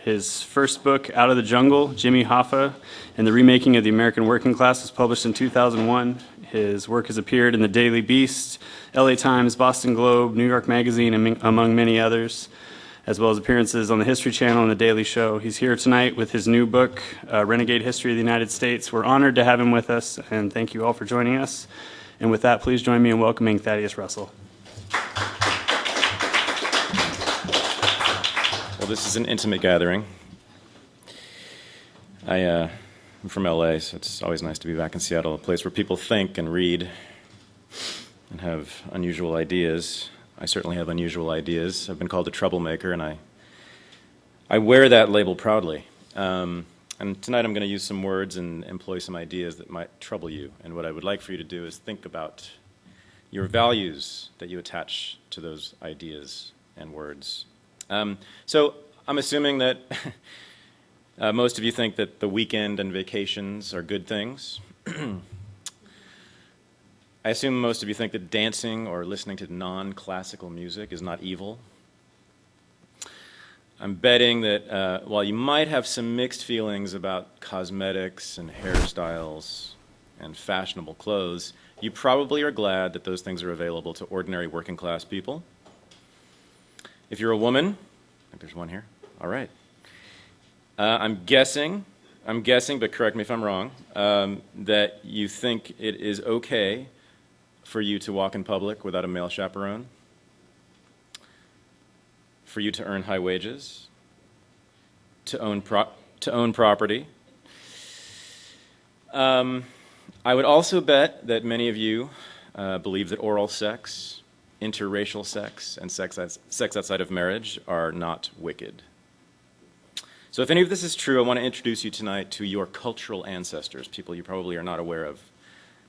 His first book, Out of the Jungle, Jimmy Hoffa, and the Remaking of the American Working Class was published in 2001. His work has appeared in the Daily Beast, LA Times, Boston Globe, New York Magazine, among many others, as well as appearances on the History Channel and The Daily Show. He's here tonight with his new book, Renegade History of the United States. We're honored to have him with us, and thank you all for joining us. And with that, please join me in welcoming Thaddeus Russell. Well, this is an intimate gathering. I'm from LA, so it's always nice to be back in Seattle, a place where people think and read and have unusual ideas. I certainly have unusual ideas. I've been called a troublemaker, and I wear that label proudly. And tonight I'm going to use some words and employ some ideas that might trouble you. And what I would like for you to do is think about your values that you attach to those ideas and words. So I'm assuming that most of you think that the weekend and vacations are good things. I assume most of you think that dancing or listening to non-classical music is not evil. I'm betting that while you might have some mixed feelings about cosmetics and hairstyles and fashionable clothes, you probably are glad that those things are available to ordinary working class people. If you're a woman, I think there's one here. All right. I'm guessing, but correct me if I'm wrong, that you think it is okay for you to walk in public without a male chaperone, for you to earn high wages, to own property. I would also bet that many of you believe that oral sex, interracial sex, and sex outside of marriage are not wicked. So if any of this is true, I want to introduce you tonight to your cultural ancestors, people you probably are not aware of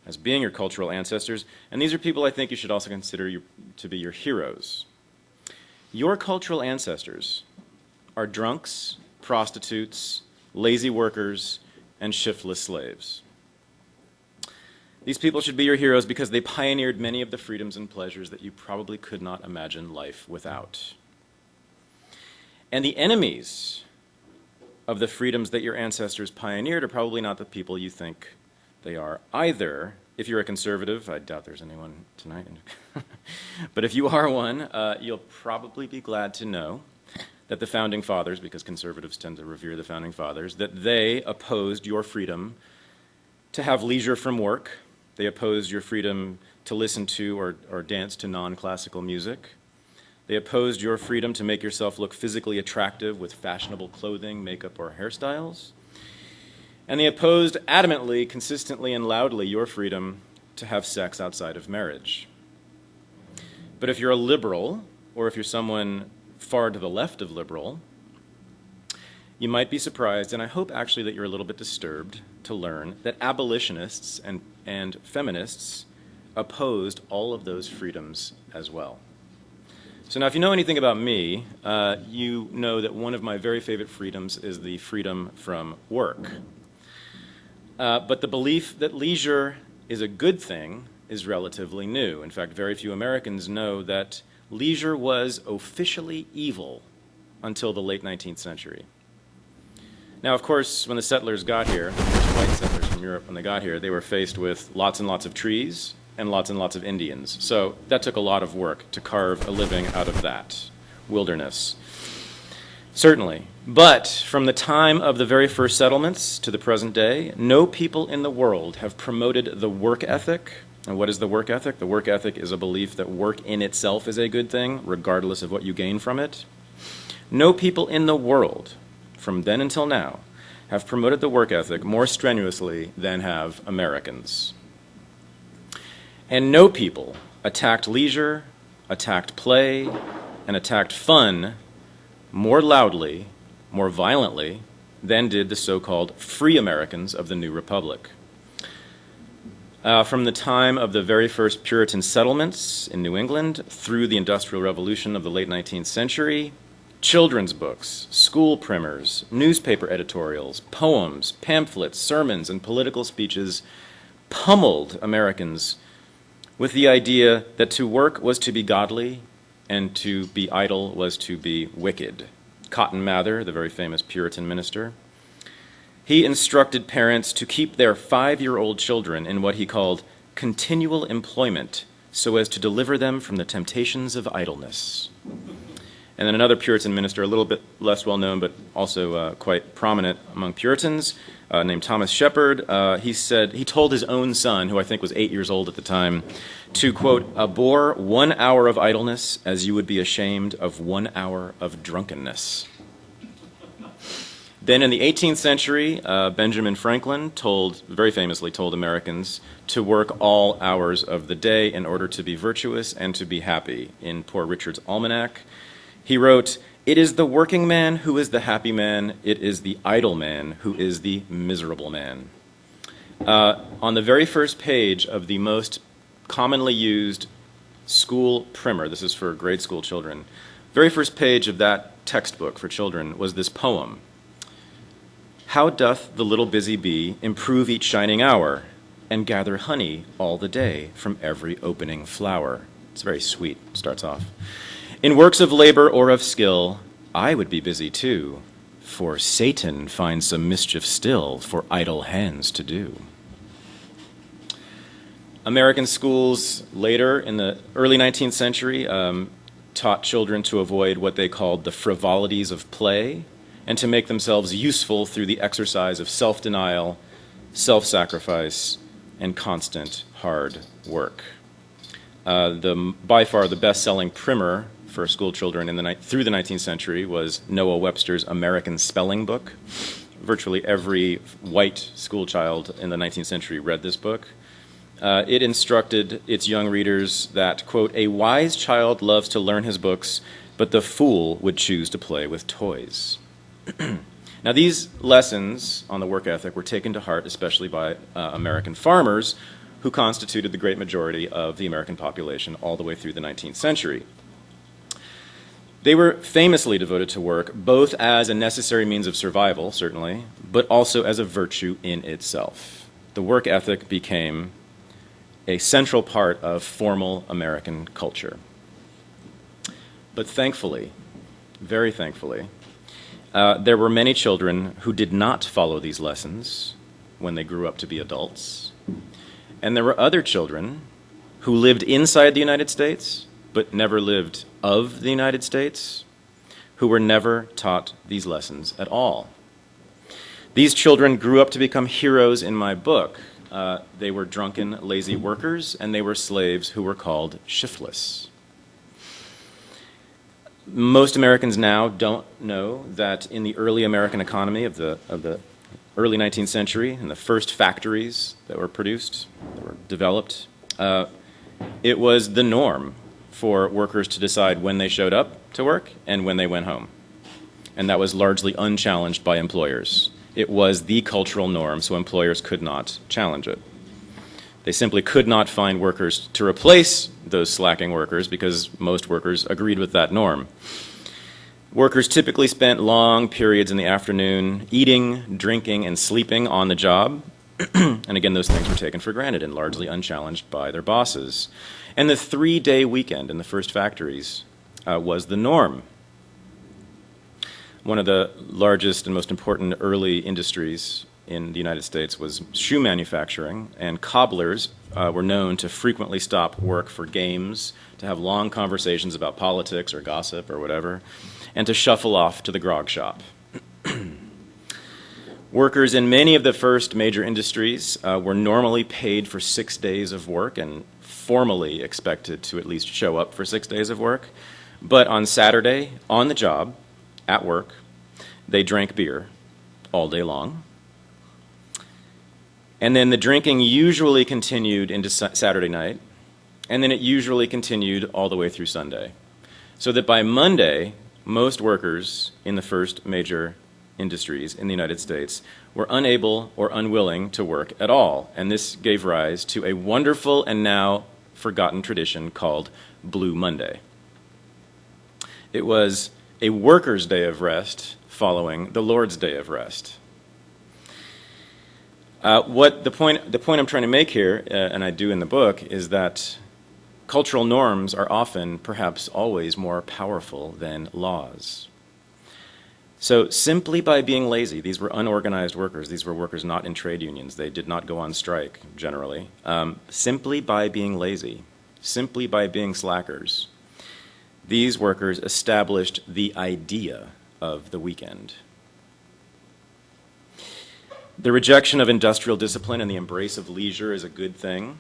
as being your cultural ancestors. And these are people I think you should also consider to be your heroes. Your cultural ancestors are drunks, prostitutes, lazy workers, and shiftless slaves. These people should be your heroes because they pioneered many of the freedoms and pleasures that you probably could not imagine life without. And the enemies of the freedoms that your ancestors pioneered are probably not the people you think they are either. If you're a conservative, I doubt there's anyone tonight, but if you are one, you'll probably be glad to know that the Founding Fathers, because conservatives tend to revere the Founding Fathers, that they opposed your freedom to have leisure from work. They opposed your freedom to listen to or dance to non-classical music. They opposed your freedom to make yourself look physically attractive with fashionable clothing, makeup, or hairstyles. And they opposed adamantly, consistently, and loudly your freedom to have sex outside of marriage. But if you're a liberal, or if you're someone far to the left of liberal, you might be surprised, and I hope actually that you're a little bit disturbed to learn that abolitionists and feminists opposed all of those freedoms as well. So now if you know anything about me, you know that one of my very favorite freedoms is the freedom from work. But the belief that leisure is a good thing is relatively new. In fact, very few Americans know that leisure was officially evil until the late 19th century. Now, of course, when the settlers got here, the first white settlers from Europe, when they got here, they were faced with lots and lots of trees and lots of Indians. So that took a lot of work to carve a living out of that wilderness. Certainly. But from the time of the very first settlements to the present day, no people in the world have promoted the work ethic. And what is the work ethic? The work ethic is a belief that work in itself is a good thing, regardless of what you gain from it. No people in the world, from then until now, have promoted the work ethic more strenuously than have Americans. And no people attacked leisure, attacked play, and attacked fun more loudly, more violently, than did the so-called free Americans of the New Republic. From the time of the very first Puritan settlements in New England through the Industrial Revolution of the late 19th century, children's books, school primers, newspaper editorials, poems, pamphlets, sermons, and political speeches pummeled Americans with the idea that to work was to be godly and to be idle was to be wicked. Cotton Mather, the very famous Puritan minister. He instructed parents to keep their 5-year-old children in what he called continual employment so as to deliver them from the temptations of idleness. And then another Puritan minister, a little bit less well known, but also quite prominent among Puritans, named Thomas Shepard, he told his own son, who I think was 8 years old at the time, to, quote, abhor 1 hour of idleness as you would be ashamed of 1 hour of drunkenness. Then in the 18th century, Benjamin Franklin very famously told Americans to work all hours of the day in order to be virtuous and to be happy. In Poor Richard's Almanac, he wrote, "It is the working man who is the happy man. It is the idle man who is the miserable man." On the very first page of the most commonly used school primer, this is for grade school children, very first page of that textbook for children was this poem. "How doth the little busy bee improve each shining hour, and gather honey all the day from every opening flower?" It's very sweet, starts off. "In works of labor or of skill, I would be busy too, for Satan finds some mischief still for idle hands to do." American schools later, in the early 19th century, taught children to avoid what they called the frivolities of play, and to make themselves useful through the exercise of self-denial, self-sacrifice, and constant hard work. By far the best-selling primer for school children through the 19th century was Noah Webster's American Spelling Book. Virtually every white school child in the 19th century read this book. It instructed its young readers that, quote, "A wise child loves to learn his books, but the fool would choose to play with toys." Now, these lessons on the work ethic were taken to heart especially by American farmers, who constituted the great majority of the American population all the way through the 19th century. They were famously devoted to work, both as a necessary means of survival, certainly, but also as a virtue in itself. The work ethic became a central part of formal American culture. But thankfully, very thankfully, there were many children who did not follow these lessons when they grew up to be adults. And there were other children who lived inside the United States, but never lived of the United States, who were never taught these lessons at all. These children grew up to become heroes in my book. They were drunken, lazy workers, and they were slaves who were called shiftless. Most Americans now don't know that in the early American economy of the early 19th century, in the first factories that were developed, it was the norm for workers to decide when they showed up to work and when they went home. And that was largely unchallenged by employers. It was the cultural norm, so employers could not challenge it. They simply could not find workers to replace those slacking workers because most workers agreed with that norm. Workers typically spent long periods in the afternoon eating, drinking, and sleeping on the job. And again, those things were taken for granted and largely unchallenged by their bosses. And the 3-day weekend in the first factories was the norm. One of the largest and most important early industries in the United States was shoe manufacturing, and cobblers were known to frequently stop work for games, to have long conversations about politics or gossip or whatever, and to shuffle off to the grog shop. Workers in many of the first major industries were normally paid for 6 days of work and formally expected to at least show up for 6 days of work. But on Saturday, on the job, at work, they drank beer all day long. And then the drinking usually continued into Saturday night, and then it usually continued all the way through Sunday. So that by Monday, most workers in the first major industries in the United States were unable or unwilling to work at all. And this gave rise to a wonderful and now forgotten tradition called Blue Monday. It was a workers' day of rest following the Lord's Day of rest. The point I'm trying to make here, and I do in the book, is that cultural norms are often, perhaps always, more powerful than laws. So simply by being lazy, these were unorganized workers. These were workers not in trade unions. They did not go on strike, generally. Simply by being lazy, simply by being slackers, these workers established the idea of the weekend. The rejection of industrial discipline and the embrace of leisure is a good thing.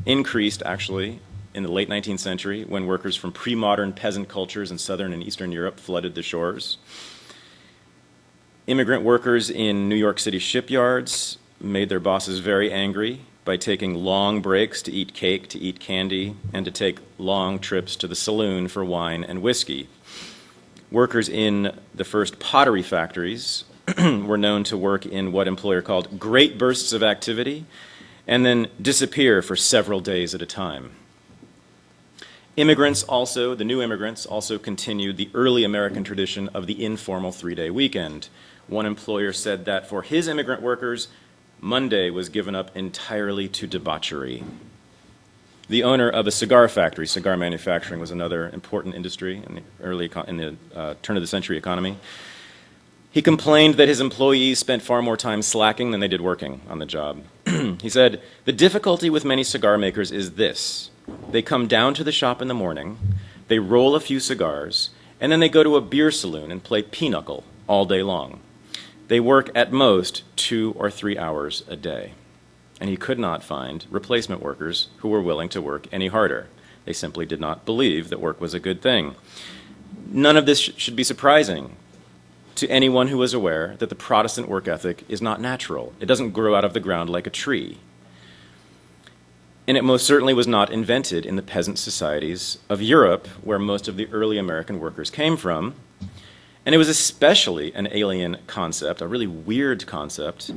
Increased, actually, in the late 19th century when workers from pre-modern peasant cultures in Southern and Eastern Europe flooded the shores. Immigrant workers in New York City shipyards made their bosses very angry by taking long breaks to eat cake, to eat candy, and to take long trips to the saloon for wine and whiskey. Workers in the first pottery factories were known to work in what employer called great bursts of activity and then disappear for several days at a time. Immigrants also, the new immigrants, also continued the early American tradition of the informal three-day weekend. One employer said that for his immigrant workers, Monday was given up entirely to debauchery. The owner of a cigar factory, cigar manufacturing was another important industry in the turn of the century economy. He complained that his employees spent far more time slacking than they did working on the job. He said, "The difficulty with many cigar makers is this. They come down to the shop in the morning, they roll a few cigars, and then they go to a beer saloon and play pinochle all day long. They work at most 2 or 3 hours a day." And he could not find replacement workers who were willing to work any harder. They simply did not believe that work was a good thing. None of this should be surprising to anyone who is aware that the Protestant work ethic is not natural. It doesn't grow out of the ground like a tree. And it most certainly was not invented in the peasant societies of Europe, where most of the early American workers came from. And it was especially an alien concept, a really weird concept,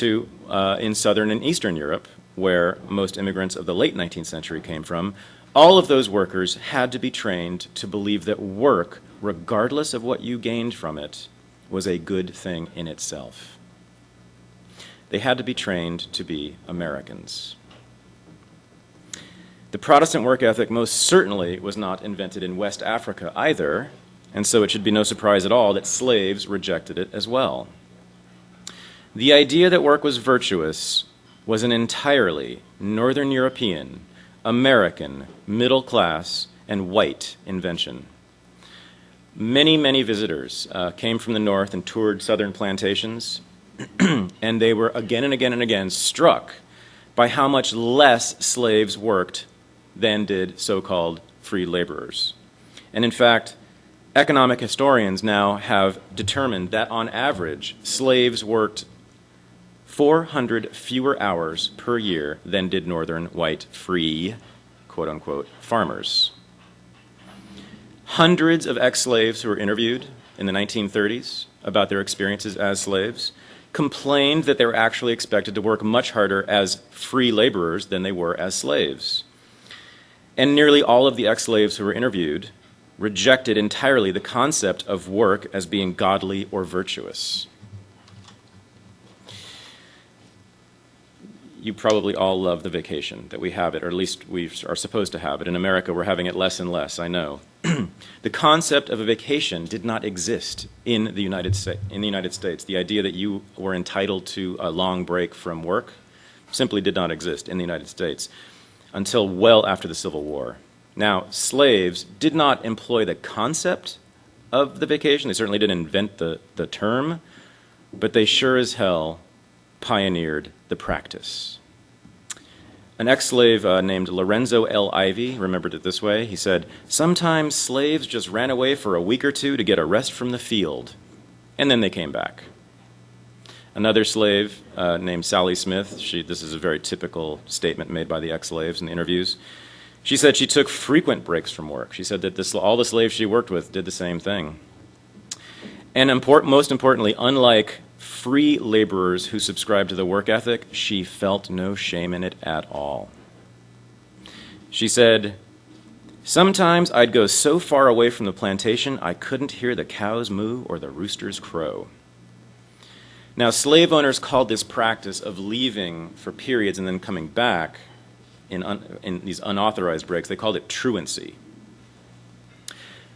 in Southern and Eastern Europe, where most immigrants of the late 19th century came from. All of those workers had to be trained to believe that work, regardless of what you gained from it, was a good thing in itself. They had to be trained to be Americans. The Protestant work ethic most certainly was not invented in West Africa either, and so it should be no surprise at all that slaves rejected it as well. The idea that work was virtuous was an entirely Northern European, American, middle class, and white invention. Many, many visitors came from the north and toured southern plantations, and they were again and again and again struck by how much less slaves worked than did so-called free laborers. And in fact, economic historians now have determined that on average, slaves worked 400 fewer hours per year than did northern white free, quote-unquote, farmers. Hundreds of ex-slaves who were interviewed in the 1930s about their experiences as slaves complained that they were actually expected to work much harder as free laborers than they were as slaves. And nearly all of the ex-slaves who were interviewed rejected entirely the concept of work as being godly or virtuous. You probably all love the vacation, that we have it, or at least we are supposed to have it. In America, we're having it less and less, I know. The concept of a vacation did not exist in the United States. The idea that you were entitled to a long break from work simply did not exist in the United States until well after the Civil War. Now, slaves did not employ the concept of the vacation. They certainly didn't invent the term, but they sure as hell pioneered the practice. An ex-slave named Lorenzo L. Ivy remembered it this way. He said, "Sometimes slaves just ran away for a week or two to get a rest from the field, and then they came back." Another slave named Sally Smith, this is a very typical statement made by the ex-slaves in the interviews. She said she took frequent breaks from work. She said that all the slaves she worked with did the same thing. And most importantly, unlike free laborers who subscribed to the work ethic, she felt no shame in it at all. She said, "Sometimes I'd go so far away from the plantation I couldn't hear the cows moo or the roosters crow." Now, slave owners called this practice of leaving for periods and then coming back in these unauthorized breaks, they called it truancy.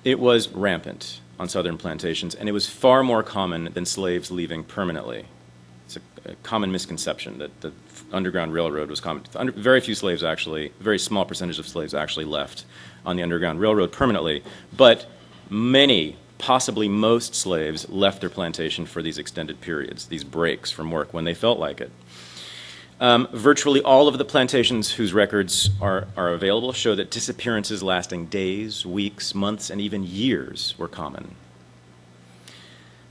It was rampant on southern plantations, and it was far more common than slaves leaving permanently. It's a common misconception that the Underground Railroad was common. Very few slaves actually, a very small percentage of slaves actually left on the Underground Railroad permanently, but many, possibly most slaves left their plantation for these extended periods, these breaks from work when they felt like it. Virtually all of the plantations whose records are available show that disappearances lasting days, weeks, months, and even years were common.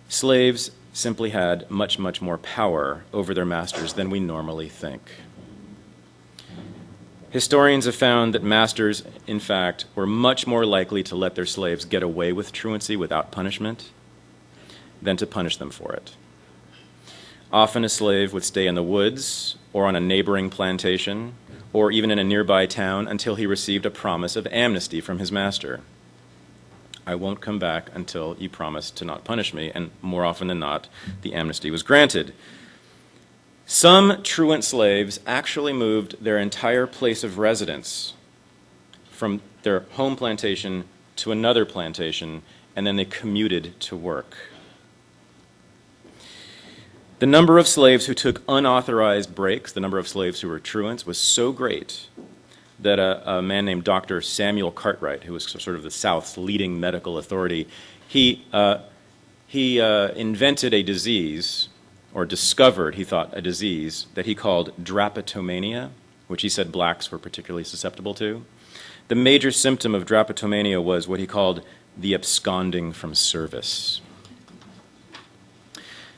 Slaves simply had much, much more power over their masters than we normally think. Historians have found that masters, in fact, were much more likely to let their slaves get away with truancy without punishment than to punish them for it. Often a slave would stay in the woods or on a neighboring plantation or even in a nearby town until he received a promise of amnesty from his master. I won't come back until you promise to not punish me, and more often than not, the amnesty was granted. Some truant slaves actually moved their entire place of residence from their home plantation to another plantation, and then they commuted to work. The number of slaves who took unauthorized breaks, the number of slaves who were truants, was so great that a man named Dr. Samuel Cartwright, who was sort of the South's leading medical authority, he invented a disease, or discovered, he thought, a disease that he called drapetomania, which he said blacks were particularly susceptible to. The major symptom of drapetomania was what he called the absconding from service.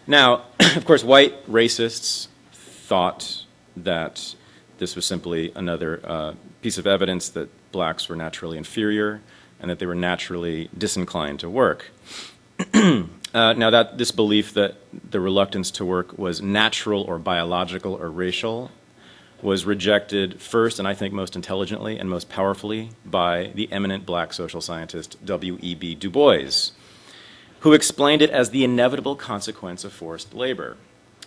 Now, of course, white racists thought that this was simply another piece of evidence that blacks were naturally inferior and that they were naturally disinclined to work. Now, that this belief that the reluctance to work was natural or biological or racial was rejected first, and I think most intelligently and most powerfully, by the eminent black social scientist W.E.B. Du Bois, who explained it as the inevitable consequence of forced labor.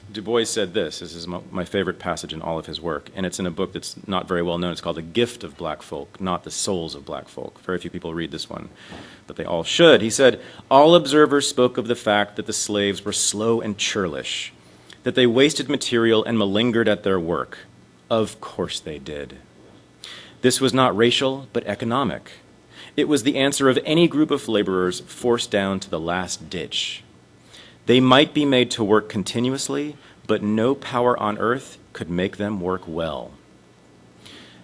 Du Bois said this is my favorite passage in all of his work, and it's in a book that's not very well known. It's called The Gift of Black Folk, Not the Souls of Black Folk. Very few people read this one, but they all should. He said, all observers spoke of the fact that the slaves were slow and churlish, that they wasted material and malingered at their work. Of course they did. This was not racial, but economic. It was the answer of any group of laborers forced down to the last ditch. They might be made to work continuously, but no power on earth could make them work well.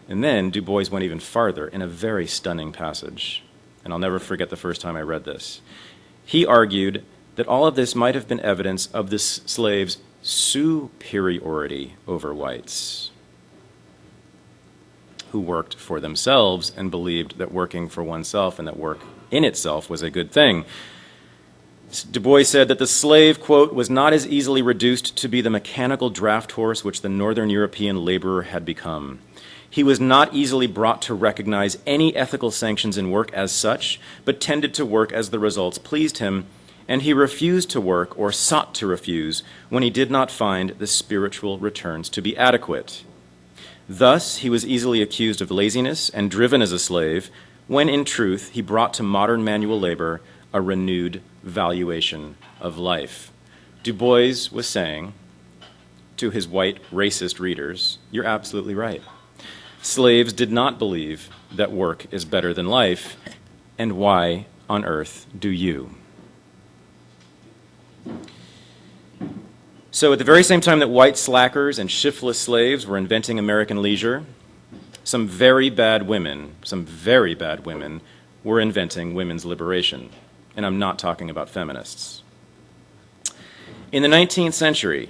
And then Du Bois went even farther in a very stunning passage, and I'll never forget the first time I read this. He argued that all of this might have been evidence of the slaves' superiority over whites, who worked for themselves and believed that working for oneself and that work in itself was a good thing. Du Bois said that the slave, quote, was not as easily reduced to be the mechanical draft horse which the Northern European laborer had become. He was not easily brought to recognize any ethical sanctions in work as such, but tended to work as the results pleased him, and he refused to work or sought to refuse when he did not find the spiritual returns to be adequate. Thus, he was easily accused of laziness and driven as a slave, when in truth he brought to modern manual labor a renewed valuation of life. Du Bois was saying to his white racist readers, you're absolutely right. Slaves did not believe that work is better than life, and why on earth do you? So at the very same time that white slackers and shiftless slaves were inventing American leisure, some very bad women were inventing women's liberation. And I'm not talking about feminists. In the 19th century,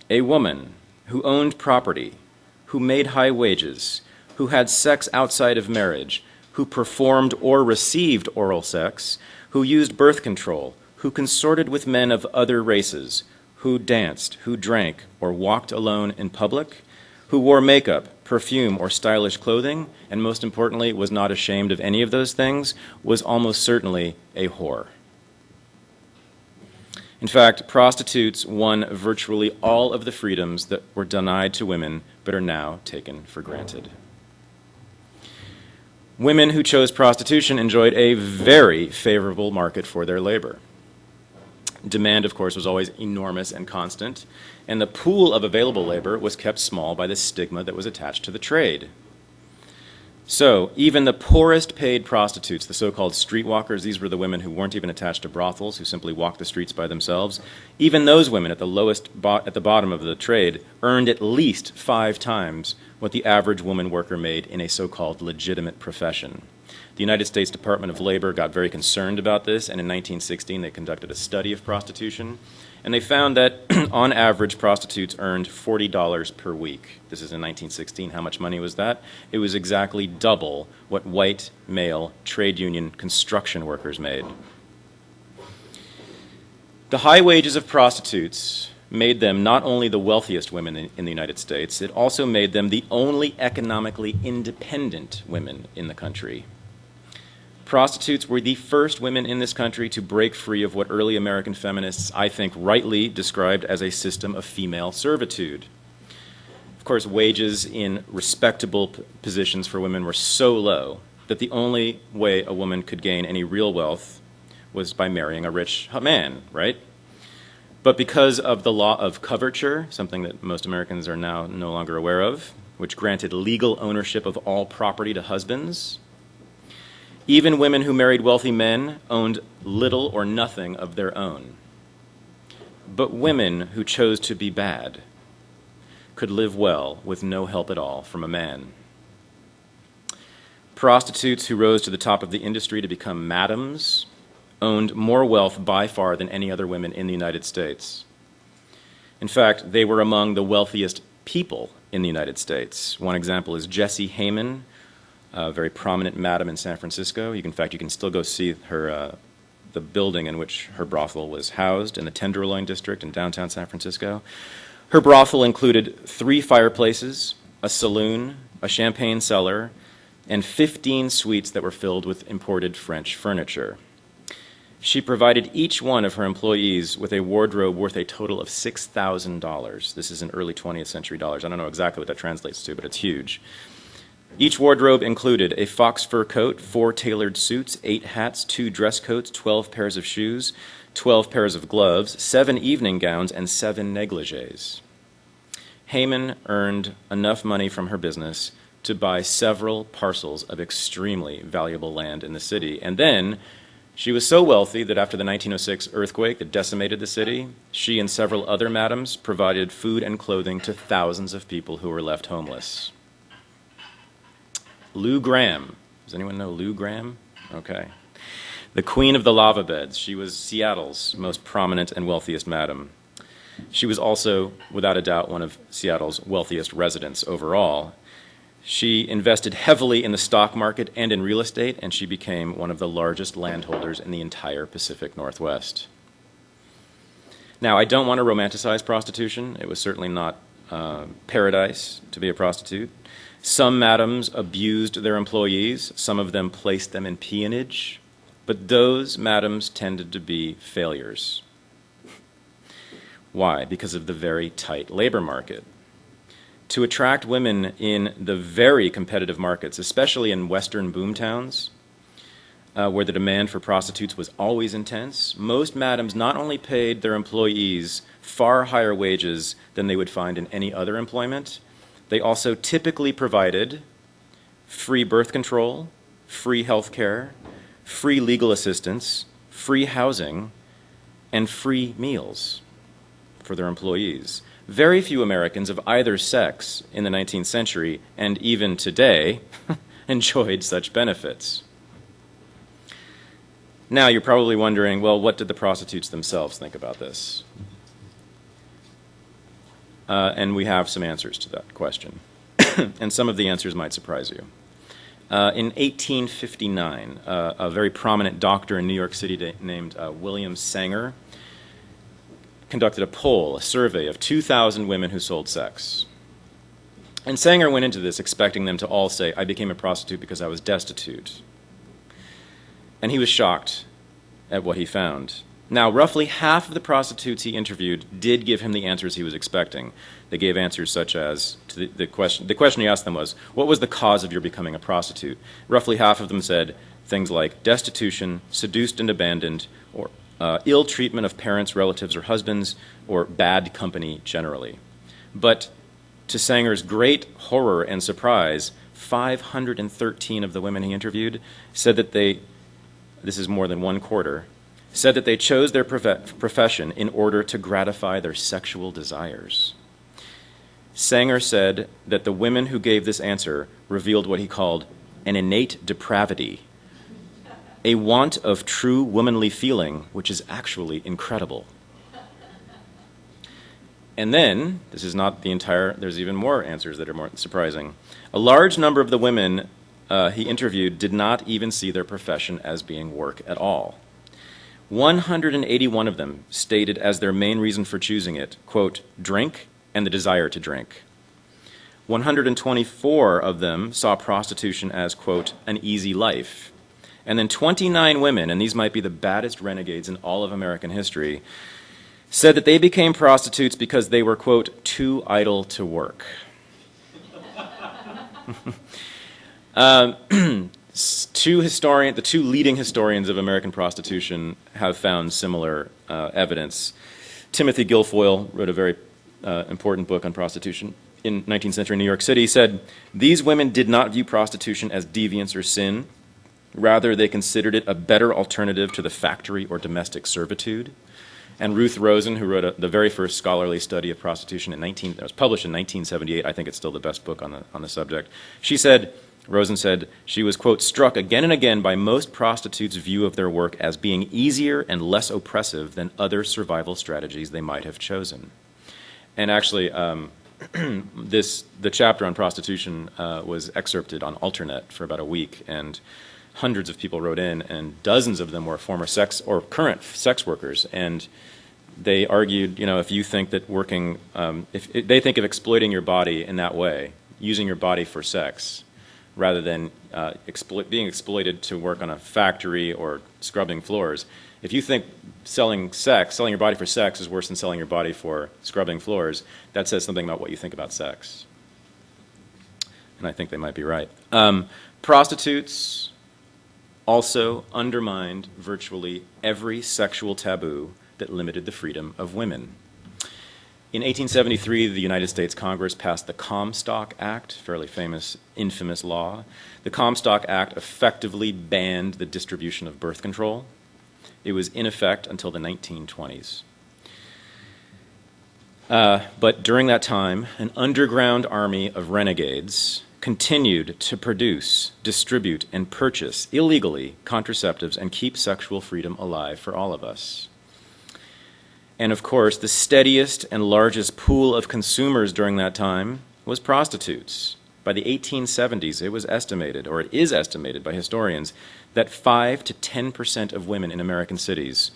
a woman who owned property, who made high wages, who had sex outside of marriage, who performed or received oral sex, who used birth control, who consorted with men of other races, who danced, who drank, or walked alone in public, who wore makeup, perfume, or stylish clothing, and most importantly, was not ashamed of any of those things, was almost certainly a whore. In fact, prostitutes won virtually all of the freedoms that were denied to women but are now taken for granted. Women who chose prostitution enjoyed a very favorable market for their labor. Demand, of course, was always enormous and constant, and the pool of available labor was kept small by the stigma that was attached to the trade. So even the poorest paid prostitutes, the so-called streetwalkers, these were the women who weren't even attached to brothels, who simply walked the streets by themselves, even those women at the bottom of the trade earned at least 5 times what the average woman worker made in a so-called legitimate profession. The United States Department of Labor got very concerned about this, and in 1916 they conducted a study of prostitution, and they found that on average prostitutes earned $40 per week. This is in 1916. How much money was that? It was exactly double what white male trade union construction workers made. The high wages of prostitutes made them not only the wealthiest women in the United States, it also made them the only economically independent women in the country. Prostitutes were the first women in this country to break free of what early American feminists, I think, rightly described as a system of female servitude. Of course, wages in respectable positions for women were so low that the only way a woman could gain any real wealth was by marrying a rich man, right? But because of the law of coverture, something that most Americans are now no longer aware of, which granted legal ownership of all property to husbands, even women who married wealthy men owned little or nothing of their own. But women who chose to be bad could live well with no help at all from a man. Prostitutes who rose to the top of the industry to become madams owned more wealth by far than any other women in the United States. In fact, they were among the wealthiest people in the United States. One example is Jessie Hayman, a very prominent madam in San Francisco. In fact, you can still go see her, the building in which her brothel was housed in the Tenderloin district in downtown San Francisco. Her brothel included 3 fireplaces, a saloon, a champagne cellar, and 15 suites that were filled with imported French furniture. She provided each one of her employees with a wardrobe worth a total of $6,000. This is in early 20th century dollars. I don't know exactly what that translates to, but it's huge. Each wardrobe included a fox fur coat, 4 tailored suits, 8 hats, 2 dress coats, 12 pairs of shoes, 12 pairs of gloves, 7 evening gowns, and 7 negligées. Hayman earned enough money from her business to buy several parcels of extremely valuable land in the city. And then she was so wealthy that after the 1906 earthquake that decimated the city, she and several other madams provided food and clothing to thousands of people who were left homeless. Lou Graham. Does anyone know Lou Graham? Okay. The queen of the lava beds. She was Seattle's most prominent and wealthiest madam. She was also, without a doubt, one of Seattle's wealthiest residents overall. She invested heavily in the stock market and in real estate, and she became one of the largest landholders in the entire Pacific Northwest. Now, I don't want to romanticize prostitution. It was certainly not paradise to be a prostitute. Some madams abused their employees. Some of them placed them in peonage. But those madams tended to be failures. Why? Because of the very tight labor market. To attract women in the very competitive markets, especially in western boomtowns, where the demand for prostitutes was always intense, most madams not only paid their employees far higher wages than they would find in any other employment, they also typically provided free birth control, free health care, free legal assistance, free housing, and free meals for their employees. Very few Americans of either sex in the 19th century, and even today, enjoyed such benefits. Now you're probably wondering, well, what did the prostitutes themselves think about this? And we have some answers to that question. And some of the answers might surprise you. In 1859, a very prominent doctor in New York City named William Sanger conducted a poll, a survey of 2,000 women who sold sex. And Sanger went into this expecting them to all say, I became a prostitute because I was destitute. And he was shocked at what he found. Now, roughly half of the prostitutes he interviewed did give him the answers he was expecting. They gave answers such as, to the question he asked them was, what was the cause of your becoming a prostitute? Roughly half of them said things like destitution, seduced and abandoned, or ill treatment of parents, relatives, or husbands, or bad company generally. But to Sanger's great horror and surprise, 513 of the women he interviewed said that this is more than one quarter, said that they chose their profession in order to gratify their sexual desires. Sanger said that the women who gave this answer revealed what he called an innate depravity, a want of true womanly feeling, which is actually incredible. And then, this is not the entire, there's even more answers that are more surprising. A large number of the women he interviewed did not even see their profession as being work at all. 181 of them stated as their main reason for choosing it, quote, drink and the desire to drink. 124 of them saw prostitution as, quote, an easy life. And then 29 women, and these might be the baddest renegades in all of American history, said that they became prostitutes because they were, quote, too idle to work. The two leading historians of American prostitution have found similar evidence. Timothy Guilfoyle wrote a very important book on prostitution in 19th century New York City. He said, these women did not view prostitution as deviance or sin. Rather, they considered it a better alternative to the factory or domestic servitude. And Ruth Rosen, who wrote the very first scholarly study of prostitution that was published in 1978, I think it's still the best book on the subject. Rosen said, she was, quote, struck again and again by most prostitutes' view of their work as being easier and less oppressive than other survival strategies they might have chosen. And actually, the chapter on prostitution was excerpted on Alternet for about a week, and hundreds of people wrote in, and dozens of them were former current sex workers. And they argued, if you think that if they think of exploiting your body in that way, using your body for sex, rather than being exploited to work on a factory or scrubbing floors, if you think selling your body for sex is worse than selling your body for scrubbing floors, that says something about what you think about sex. And I think they might be right. Prostitutes also undermined virtually every sexual taboo that limited the freedom of women. In 1873, the United States Congress passed the Comstock Act, fairly famous, infamous law. The Comstock Act effectively banned the distribution of birth control. It was in effect until the 1920s. But during that time, an underground army of renegades continued to produce, distribute, and purchase illegally contraceptives and keep sexual freedom alive for all of us. And of course, the steadiest and largest pool of consumers during that time was prostitutes. By the 1870s, it was estimated, or it is estimated by historians, that 5 to 10% of women in American cities,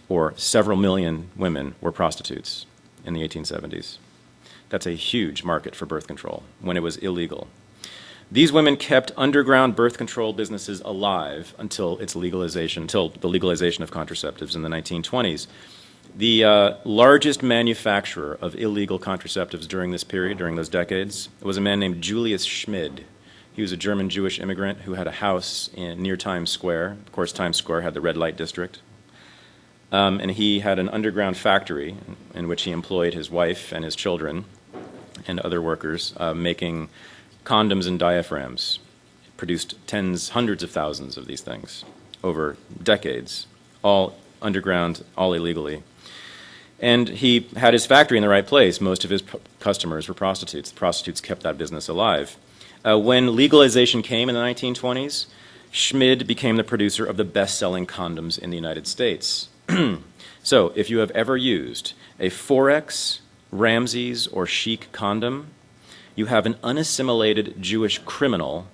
or several million women, were prostitutes in the 1870s. That's a huge market for birth control when it was illegal. These women kept underground birth control businesses alive until the legalization of contraceptives in the 1920s. The largest manufacturer of illegal contraceptives during this period, during those decades, was a man named Julius Schmid. He was a German Jewish immigrant who had a house near Times Square. Of course, Times Square had the red light district. And he had an underground factory in which he employed his wife and his children and other workers, making condoms and diaphragms. Produced hundreds of thousands of these things over decades, all underground, all illegally. And he had his factory in the right place. Most of his customers were prostitutes. The prostitutes kept that business alive. When legalization came in the 1920s, Schmid became the producer of the best-selling condoms in the United States. So, if you have ever used a Forex, Ramses, or Chic condom, you have an unassimilated Jewish criminal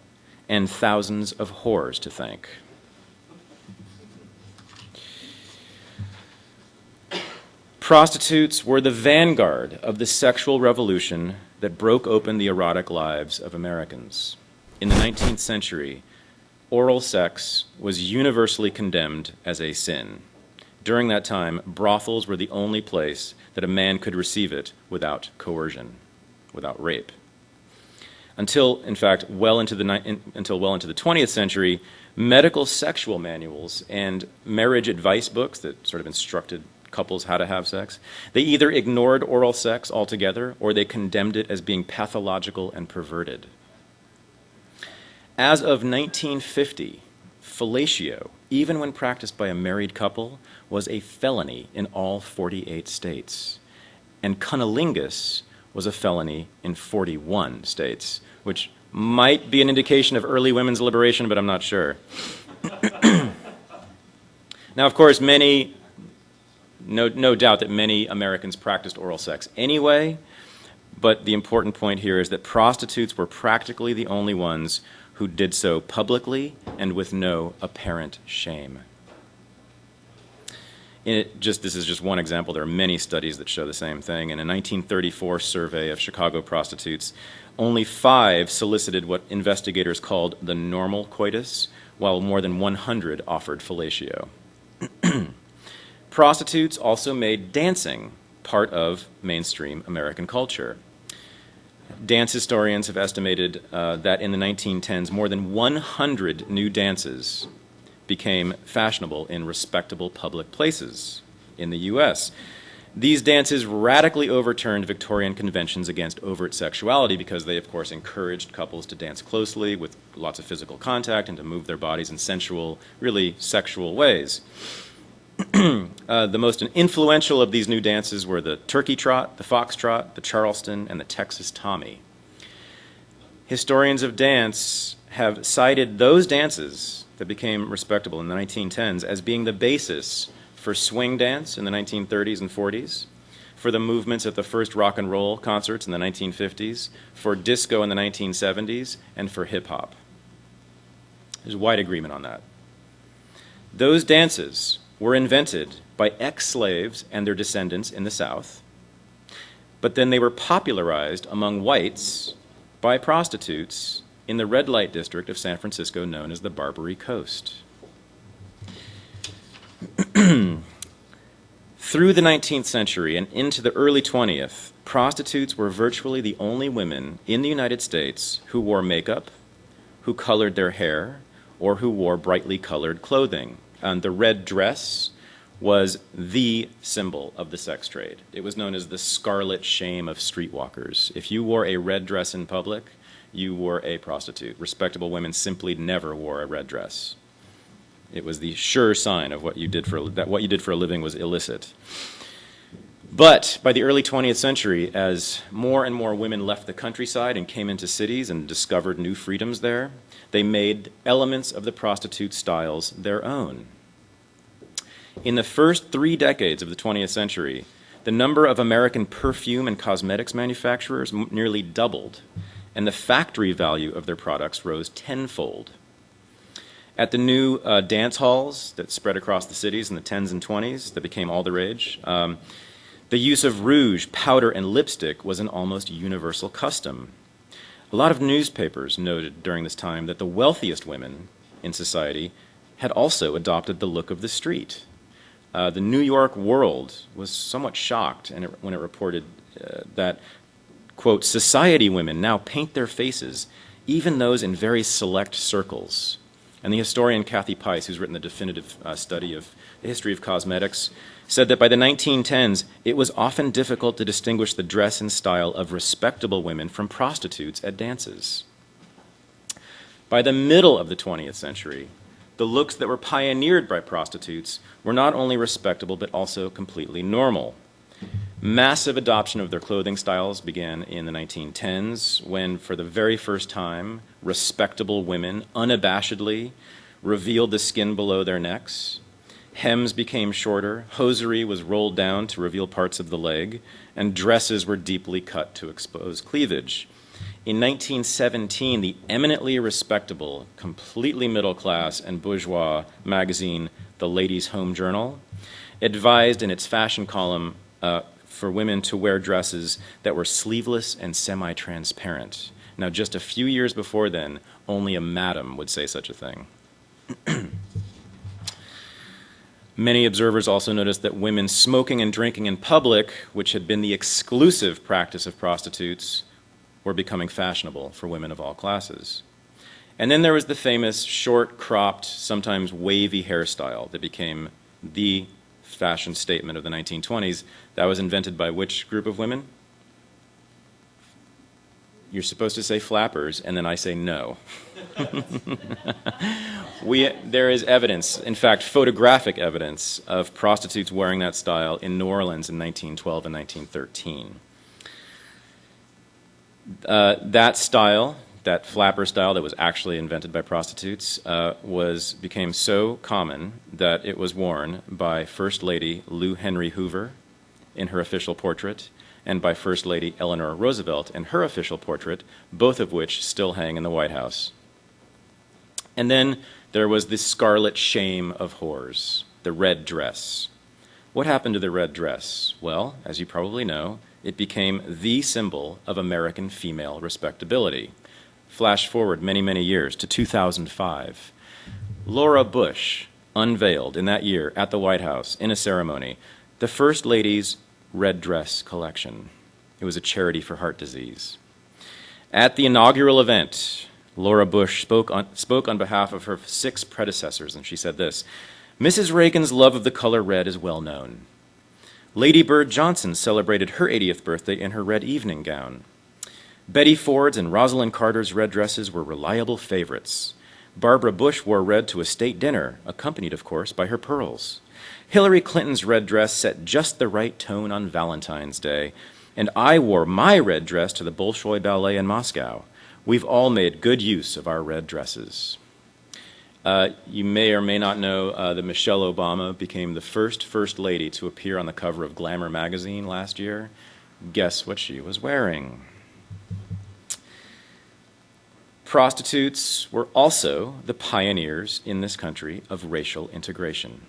and thousands of whores to thank. Prostitutes were the vanguard of the sexual revolution that broke open the erotic lives of Americans. In the 19th century, oral sex was universally condemned as a sin. During that time, brothels were the only place that a man could receive it without coercion, without rape. Until, in fact, well into the 20th century, medical sexual manuals and marriage advice books that sort of instructed couples how to have sex, they either ignored oral sex altogether or they condemned it as being pathological and perverted. As of 1950, fellatio, even when practiced by a married couple, was a felony in all 48 states. And cunnilingus was a felony in 41 states, which might be an indication of early women's liberation, but I'm not sure. Now, of course, no doubt that many Americans practiced oral sex anyway, but the important point here is that prostitutes were practically the only ones who did so publicly and with no apparent shame. This is just one example. There are many studies that show the same thing. In a 1934 survey of Chicago prostitutes, only 5 solicited what investigators called the normal coitus, while more than 100 offered fellatio. Prostitutes also made dancing part of mainstream American culture. Dance historians have estimated that in the 1910s, more than 100 new dances became fashionable in respectable public places in the U.S. These dances radically overturned Victorian conventions against overt sexuality because they, of course, encouraged couples to dance closely with lots of physical contact and to move their bodies in sensual, really sexual ways. The most influential of these new dances were the turkey trot, the foxtrot, the Charleston, and the Texas Tommy. Historians of dance have cited those dances that became respectable in the 1910s as being the basis for swing dance in the 1930s and 40s, for the movements at the first rock and roll concerts in the 1950s, for disco in the 1970s, and for hip-hop. There's wide agreement on that. Those dances were invented by ex-slaves and their descendants in the South, but then they were popularized among whites by prostitutes in the red light district of San Francisco known as the Barbary Coast. Through the 19th century and into the early 20th, prostitutes were virtually the only women in the United States who wore makeup, who colored their hair, or who wore brightly colored clothing. And the red dress was the symbol of the sex trade. It was known as the scarlet shame of streetwalkers. If you wore a red dress in public, you were a prostitute. Respectable women simply never wore a red dress. It was the sure sign of what you did for a living was illicit. But by the early 20th century, as more and more women left the countryside and came into cities and discovered new freedoms there, they made elements of the prostitute styles their own. In the first 3 decades of the 20th century, the number of American perfume and cosmetics manufacturers nearly doubled, and the factory value of their products rose tenfold. At the new dance halls that spread across the cities in the 10s and 20s that became all the rage, the use of rouge, powder, and lipstick was an almost universal custom. A lot of newspapers noted during this time that the wealthiest women in society had also adopted the look of the street. The New York World was somewhat shocked when it reported that, quote, society women now paint their faces, even those in very select circles. And the historian Kathy Pice, who's written the definitive study of the history of cosmetics, said that by the 1910s, it was often difficult to distinguish the dress and style of respectable women from prostitutes at dances. By the middle of the 20th century, the looks that were pioneered by prostitutes were not only respectable, but also completely normal. Massive adoption of their clothing styles began in the 1910s, when, for the very first time, respectable women unabashedly revealed the skin below their necks. Hems became shorter, hosiery was rolled down to reveal parts of the leg, and dresses were deeply cut to expose cleavage. In 1917, the eminently respectable, completely middle-class and bourgeois magazine, The Ladies' Home Journal, advised in its fashion column for women to wear dresses that were sleeveless and semi-transparent. Now, just a few years before then, only a madam would say such a thing. Many observers also noticed that women smoking and drinking in public, which had been the exclusive practice of prostitutes, were becoming fashionable for women of all classes. And then there was the famous short-cropped, sometimes wavy hairstyle that became the fashion statement of the 1920s. That was invented by which group of women? You're supposed to say flappers, and then I say no. There is evidence, in fact, photographic evidence, of prostitutes wearing that style in New Orleans in 1912 and 1913. That style, that flapper style that was actually invented by prostitutes, became so common that it was worn by First Lady Lou Henry Hoover in her official portrait, and by First Lady Eleanor Roosevelt in her official portrait, both of which still hang in the White House. And then there was the scarlet shame of whores, the red dress. What happened to the red dress? Well, as you probably know, it became the symbol of American female respectability. Flash forward many, many years to 2005. Laura Bush unveiled in that year at the White House in a ceremony the First Lady's red dress collection. It was a charity for heart disease. At the inaugural event, Laura Bush spoke on behalf of her 6 predecessors, and she said this: "Mrs. Reagan's love of the color red is well known. Lady Bird Johnson celebrated her 80th birthday in her red evening gown. Betty Ford's and Rosalind Carter's red dresses were reliable favorites. Barbara Bush wore red to a state dinner, accompanied, of course, by her pearls. Hillary Clinton's red dress set just the right tone on Valentine's Day, and I wore my red dress to the Bolshoi Ballet in Moscow. We've all made good use of our red dresses." You may or may not know that Michelle Obama became the First Lady to appear on the cover of Glamour magazine last year. Guess what she was wearing? Prostitutes were also the pioneers in this country of racial integration.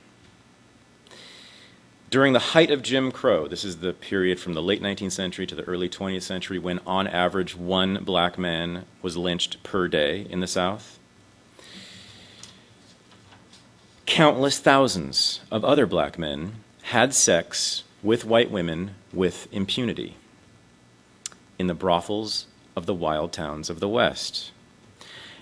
During the height of Jim Crow, this is the period from the late 19th century to the early 20th century when on average 1 black man was lynched per day in the South, countless thousands of other black men had sex with white women with impunity in the brothels of the wild towns of the West.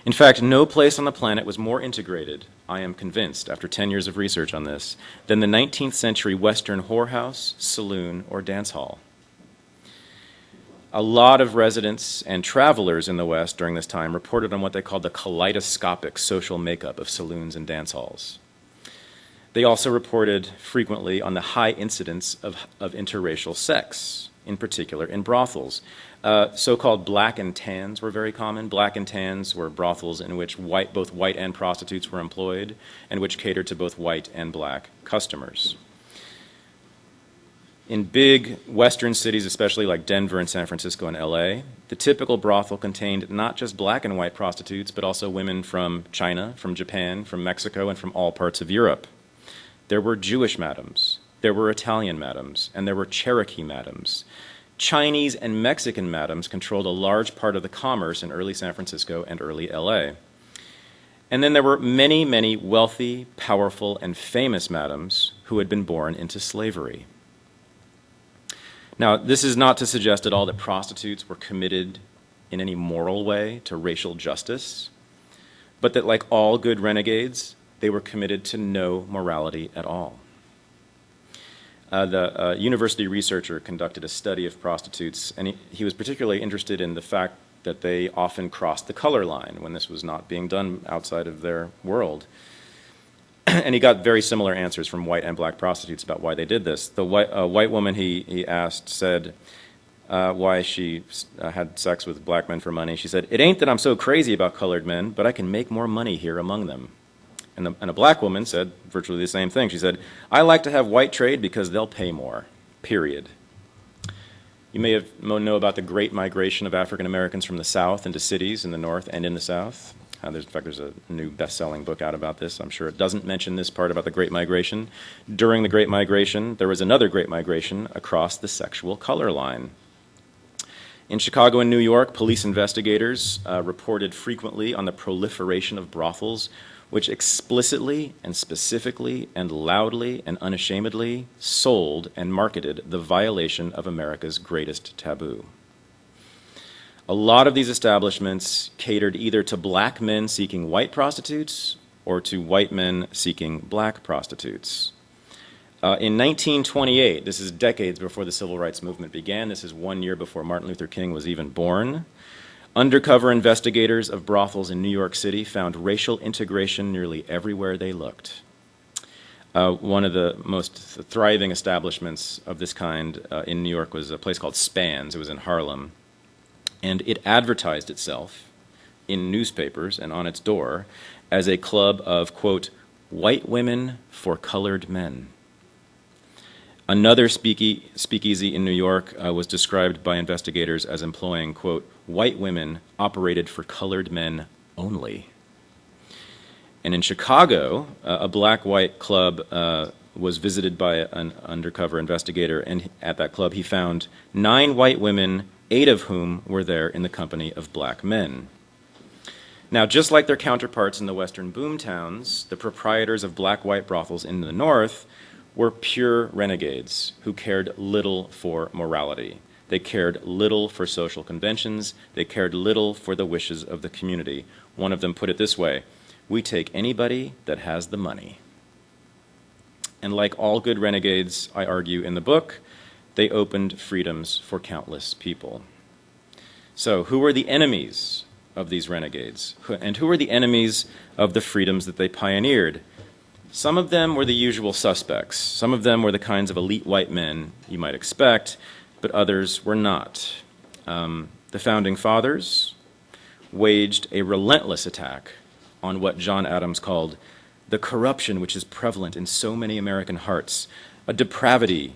In fact, no place on the planet was more integrated, I am convinced, after 10 years of research on this, than the 19th century Western whorehouse, saloon, or dance hall. A lot of residents and travelers in the West during this time reported on what they called the kaleidoscopic social makeup of saloons and dance halls. They also reported frequently on the high incidence of interracial sex, in particular in brothels. So-called black and tans were very common. Black and tans were brothels in which both white and prostitutes were employed, and which catered to both white and black customers. In big Western cities, especially like Denver and San Francisco and LA, the typical brothel contained not just black and white prostitutes, but also women from China, from Japan, from Mexico, and from all parts of Europe. There were Jewish madams, there were Italian madams, and there were Cherokee madams. Chinese and Mexican madams controlled a large part of the commerce in early San Francisco and early LA. And then there were many, many wealthy, powerful, and famous madams who had been born into slavery. Now, this is not to suggest at all that prostitutes were committed in any moral way to racial justice, but that like all good renegades, they were committed to no morality at all. The university researcher conducted a study of prostitutes, and he was particularly interested in the fact that they often crossed the color line when this was not being done outside of their world. And he got very similar answers from white and black prostitutes about why they did this. The white woman he asked said why she had sex with black men for money. She said, "It ain't that I'm so crazy about colored men, but I can make more money here among them." And a black woman said virtually the same thing. She said, "I like to have white trade because they'll pay more, period." You may know about the great migration of African Americans from the South into cities in the North and in the South. In fact, there's a new best-selling book out about this. I'm sure it doesn't mention this part about the Great Migration. During the Great Migration, there was another Great Migration across the sexual color line. In Chicago and New York, police investigators reported frequently on the proliferation of brothels which explicitly and specifically and loudly and unashamedly sold and marketed the violation of America's greatest taboo. A lot of these establishments catered either to black men seeking white prostitutes or to white men seeking black prostitutes. In 1928, this is decades before the Civil Rights Movement began, this is 1 year before Martin Luther King was even born, undercover investigators of brothels in New York City found racial integration nearly everywhere they looked. One of the most thriving establishments of this kind in New York was a place called Span's. It was in Harlem. And it advertised itself in newspapers and on its door as a club of, quote, white women for colored men. Another speakeasy in New York was described by investigators as employing, quote, white women operated for colored men only. And in Chicago, a black-white club was visited by an undercover investigator, and at that club he found 9 white women, 8 of whom were there in the company of black men. Now, just like their counterparts in the western boomtowns, the proprietors of black-white brothels in the North were pure renegades who cared little for morality. They cared little for social conventions. They cared little for the wishes of the community. One of them put it this way: we take anybody that has the money. And like all good renegades, I argue in the book, they opened freedoms for countless people. So who were the enemies of these renegades? And who were the enemies of the freedoms that they pioneered? Some of them were the usual suspects. Some of them were the kinds of elite white men you might expect, but others were not. The Founding Fathers waged a relentless attack on what John Adams called the corruption which is prevalent in so many American hearts, a depravity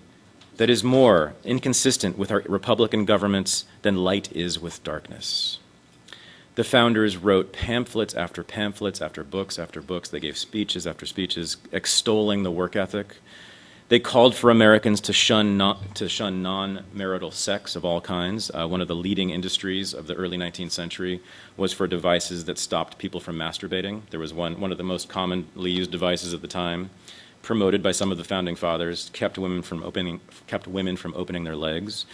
that is more inconsistent with our Republican governments than light is with darkness. The founders wrote pamphlets after pamphlets, after books. They gave speeches after speeches extolling the work ethic. They called for Americans to shun non-marital sex of all kinds. One of the leading industries of the early 19th century was for devices that stopped people from masturbating. There was one of the most commonly used devices at the time, promoted by some of the Founding Fathers, kept women from opening their legs.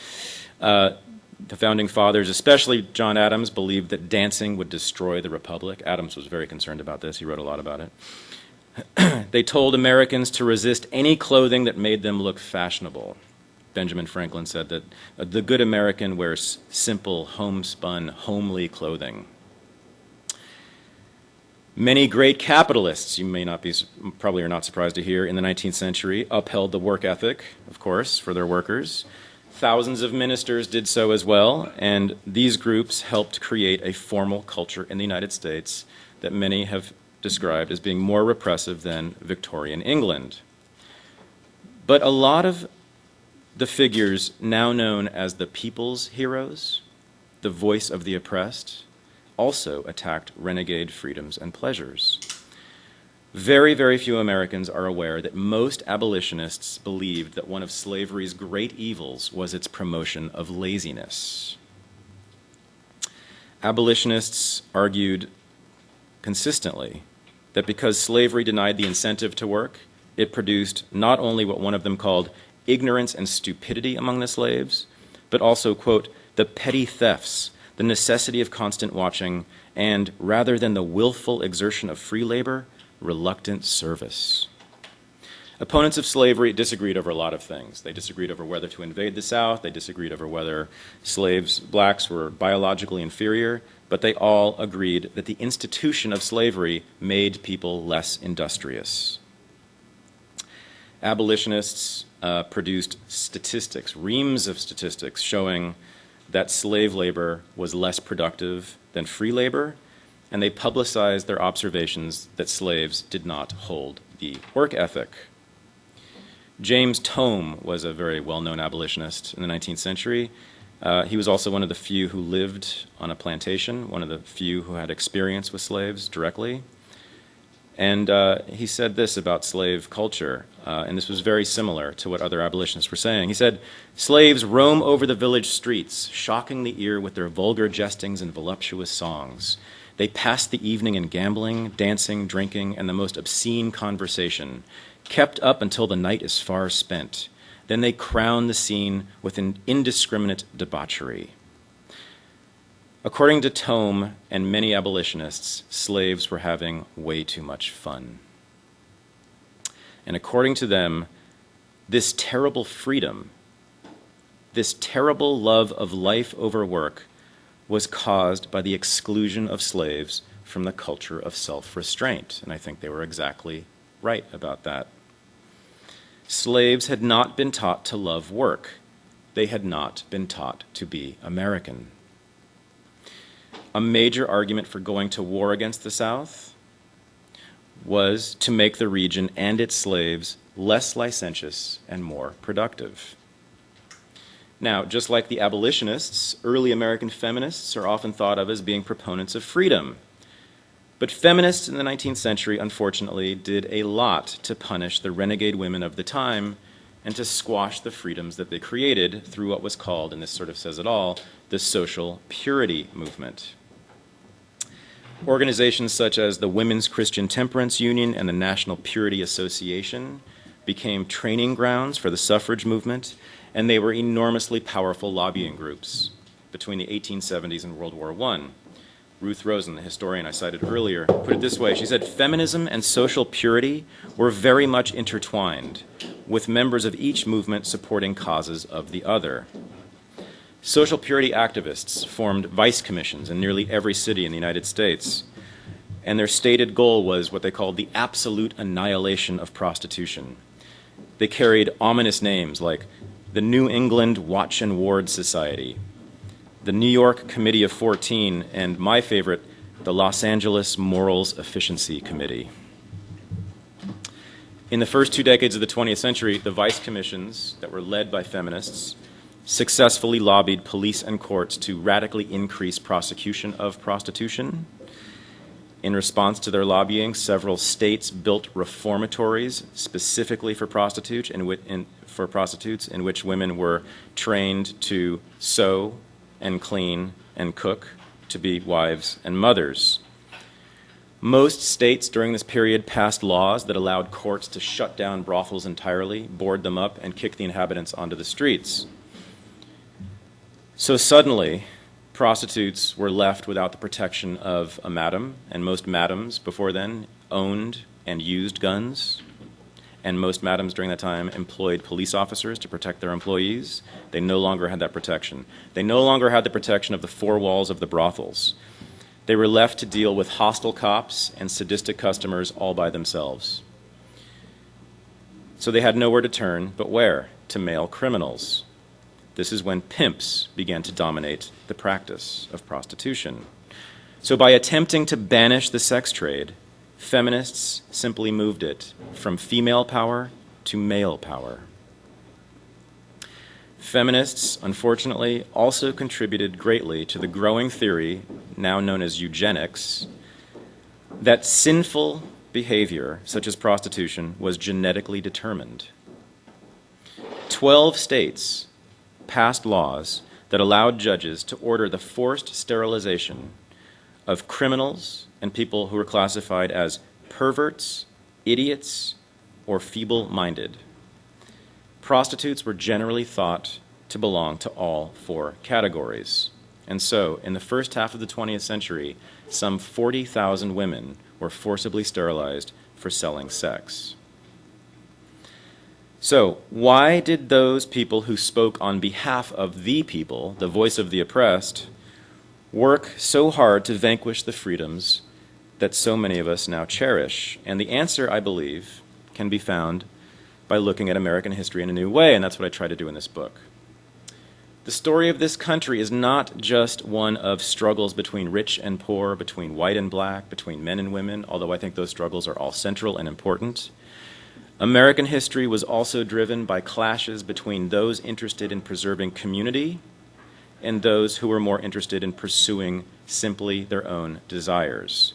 The Founding Fathers, especially John Adams, believed that dancing would destroy the Republic. Adams was very concerned about this. He wrote a lot about it. They told Americans to resist any clothing that made them look fashionable. Benjamin Franklin said that the good American wears simple, homespun, homely clothing. Many great capitalists, you may not be, probably are not surprised to hear, in the 19th century upheld the work ethic, of course, for their workers. Thousands of ministers did so as well, and these groups helped create a formal culture in the United States that many have described as being more repressive than Victorian England. But a lot of the figures now known as the people's heroes, the voice of the oppressed, also attacked renegade freedoms and pleasures. Very, very few Americans are aware that most abolitionists believed that one of slavery's great evils was its promotion of laziness. Abolitionists argued consistently that because slavery denied the incentive to work, it produced not only what one of them called ignorance and stupidity among the slaves, but also, quote, the petty thefts, the necessity of constant watching, and, rather than the willful exertion of free labor, reluctant service. Opponents of slavery disagreed over a lot of things. They disagreed over whether to invade the South. They disagreed over whether blacks were biologically inferior, but they all agreed that the institution of slavery made people less industrious. Abolitionists produced statistics, reams of statistics, showing that slave labor was less productive than free labor, and they publicized their observations that slaves did not hold the work ethic. James Tome was a very well-known abolitionist in the 19th century. He was also one of the few who lived on a plantation, one of the few who had experience with slaves directly. And he said this about slave culture, and this was very similar to what other abolitionists were saying. He said, "Slaves roam over the village streets, shocking the ear with their vulgar jestings and voluptuous songs. They passed the evening in gambling, dancing, drinking, and the most obscene conversation, kept up until the night is far spent. Then they crown the scene with an indiscriminate debauchery. According to Tome and many abolitionists, slaves were having way too much fun. And according to them, this terrible freedom, this terrible love of life over work, was caused by the exclusion of slaves from the culture of self-restraint. And I think they were exactly right about that. Slaves had not been taught to love work. They had not been taught to be American. A major argument for going to war against the South was to make the region and its slaves less licentious and more productive. Now, just like the abolitionists, early American feminists are often thought of as being proponents of freedom. But feminists in the 19th century, unfortunately, did a lot to punish the renegade women of the time and to squash the freedoms that they created through what was called, and this sort of says it all, the social purity movement. Organizations such as the Women's Christian Temperance Union and the National Purity Association became training grounds for the suffrage movement, and they were enormously powerful lobbying groups between the 1870s and World War I. Ruth Rosen, the historian I cited earlier, put it this way. She said, "Feminism and social purity were very much intertwined, with members of each movement supporting causes of the other." Social purity activists formed vice commissions in nearly every city in the United States, and their stated goal was what they called the absolute annihilation of prostitution. They carried ominous names like the New England Watch and Ward Society, the New York Committee of 14, and my favorite, the Los Angeles Morals Efficiency Committee. In the first 2 decades of the 20th century, the vice commissions that were led by feminists successfully lobbied police and courts to radically increase prosecution of prostitution. In response to their lobbying, several states built reformatories specifically for prostitutes, in which women were trained to sew and clean and cook, to be wives and mothers. Most states during this period passed laws that allowed courts to shut down brothels entirely, board them up, and kick the inhabitants onto the streets. So suddenly, prostitutes were left without the protection of a madam, and most madams before then owned and used guns, and most madams during that time employed police officers to protect their employees. They no longer had that protection. They no longer had the protection of the four walls of the brothels. They were left to deal with hostile cops and sadistic customers all by themselves. So they had nowhere to turn, but where? To male criminals. This is when pimps began to dominate the practice of prostitution. So by attempting to banish the sex trade, feminists simply moved it from female power to male power. Feminists, unfortunately, also contributed greatly to the growing theory, now known as eugenics, that sinful behavior, such as prostitution, was genetically determined. 12 states passed laws that allowed judges to order the forced sterilization of criminals and people who were classified as perverts, idiots, or feeble-minded. Prostitutes were generally thought to belong to all four categories. And so, in the first half of the 20th century, some 40,000 women were forcibly sterilized for selling sex. So, why did those people who spoke on behalf of the people, the voice of the oppressed, work so hard to vanquish the freedoms that so many of us now cherish? And the answer, I believe, can be found by looking at American history in a new way, and that's what I try to do in this book. The story of this country is not just one of struggles between rich and poor, between white and black, between men and women, although I think those struggles are all central and important. American history was also driven by clashes between those interested in preserving community and those who were more interested in pursuing simply their own desires.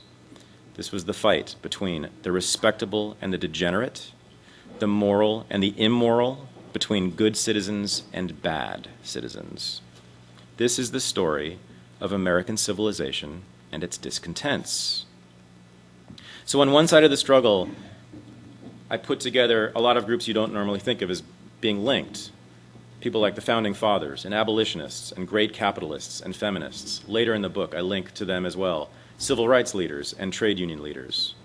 This was the fight between the respectable and the degenerate, the moral and the immoral, between good citizens and bad citizens. This is the story of American civilization and its discontents. So on one side of the struggle, I put together a lot of groups you don't normally think of as being linked. People like the Founding Fathers and abolitionists and great capitalists and feminists. Later in the book, I link to them as well. Civil rights leaders and trade union leaders.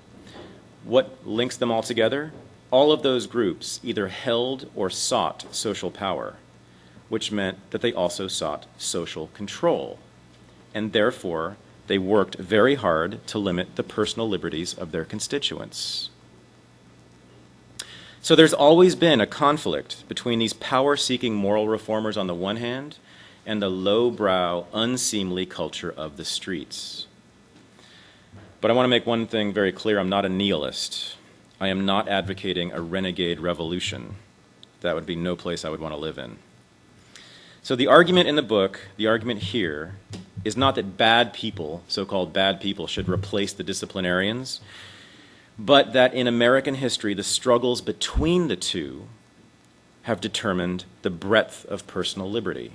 What links them all together? All of those groups either held or sought social power, which meant that they also sought social control. And therefore, they worked very hard to limit the personal liberties of their constituents. So there's always been a conflict between these power-seeking moral reformers on the one hand and the lowbrow, unseemly culture of the streets. But I want to make one thing very clear. I'm not a nihilist. I am not advocating a renegade revolution. That would be no place I would want to live in. So the argument in the book, the argument here, is not that bad people, so-called bad people, should replace the disciplinarians, but that in American history, the struggles between the two have determined the breadth of personal liberty.